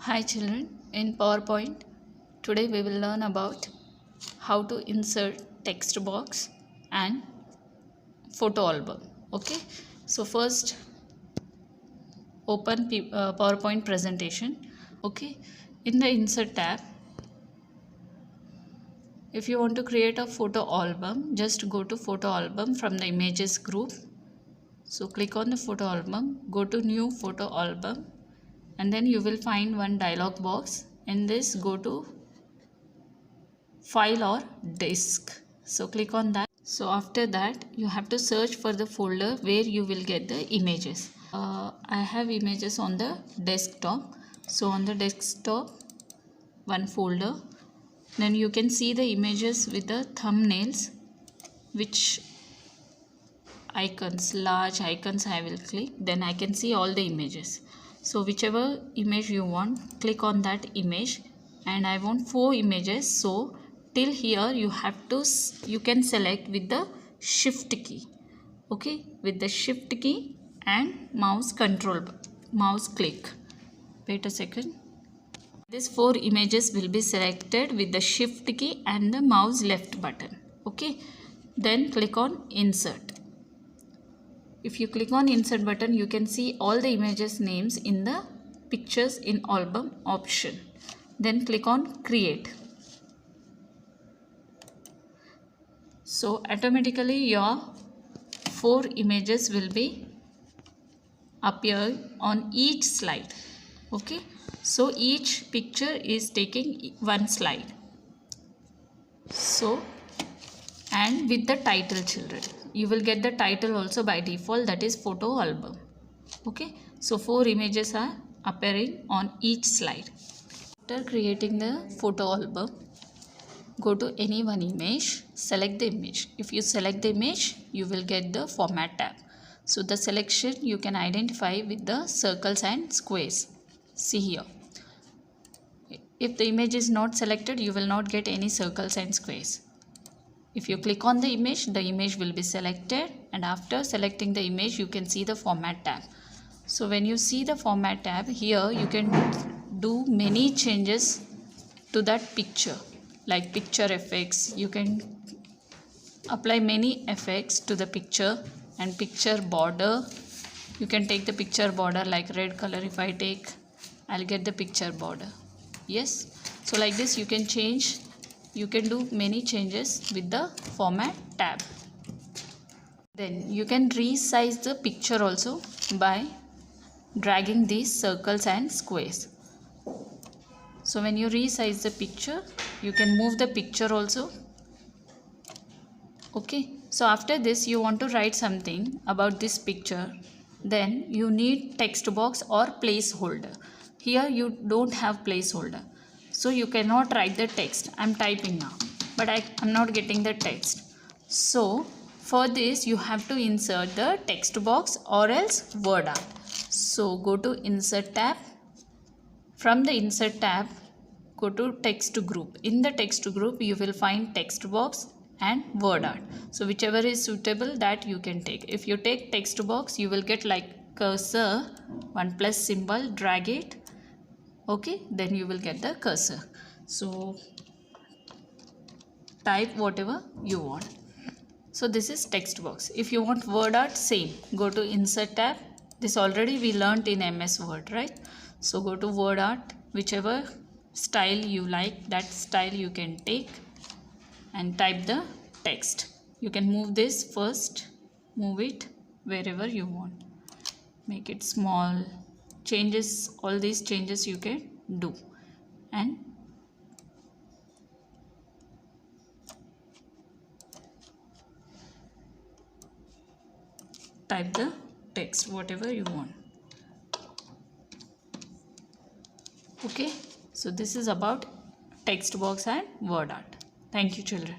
Hi children, in PowerPoint, today we will learn about how to insert text box and photo album. Okay, so first open PowerPoint presentation. Okay, in the insert tab, if you want to create a photo album, just go to photo album from the images group. So click on the photo album, go to new photo album, and then you will find one dialog box. In this, go to file or disk. So click on that. So after that, you have to search for the folder where you will get the images. I have images on the desktop. So on the desktop, one folder. Then you can see the images with the thumbnails, which icons, large icons I will click. Then I can see all the images. So whichever image you want, click on that image. And I want 4 images. So till here you can select with the shift key. Okay, with the shift key and mouse click. Wait a second. These 4 images will be selected with the shift key and the mouse left button. Okay, then click on insert. If you click on insert button, you can see all the images names in the pictures in album option. Then click on create. So automatically your 4 images will be appear on each slide. Okay, so each picture is taking one slide. So, and with the title, children, you will get the title also by default, that is photo album. Okay, so 4 images are appearing on each slide. After creating the photo album, go to any one image, select the image. If you select the image, you will get the format tab. So the selection you can identify with the circles and squares. See here. If the image is not selected, you will not get any circles and squares. If you click on the image will be selected, and after selecting the image, you can see the format tab. So when you see the format tab, here you can do many changes to that picture, like picture effects. You can apply many effects to the picture, and picture border. You can take the picture border like red color. If I take, I'll get the picture border. Yes, so like this you can change. You can do many changes with the format tab. Then you can resize the picture also by dragging these circles and squares. So when you resize the picture, you can move the picture also. Okay, so after this you want to write something about this picture, then you need text box or placeholder. Here you don't have placeholder, so you cannot write the text. I'm typing now, but I'm not getting the text. So for this you have to insert the text box or else word art. So go to insert tab. From the insert tab, go to text group. In the text group you will find text box and word art. So whichever is suitable, that you can take. If you take text box, you will get like cursor, one plus symbol, drag it. Okay, then you will get the cursor. So type whatever you want. So this is text box. If you want word art, same. Go to insert tab. This already we learnt in MS Word, right? So go to word art, whichever style you like, that style you can take, and type the text. You can move this first, move it wherever you want. Make it small. Changes, all these changes you can do. And type the text whatever you want. Okay, so this is about text box and word art. Thank you, children.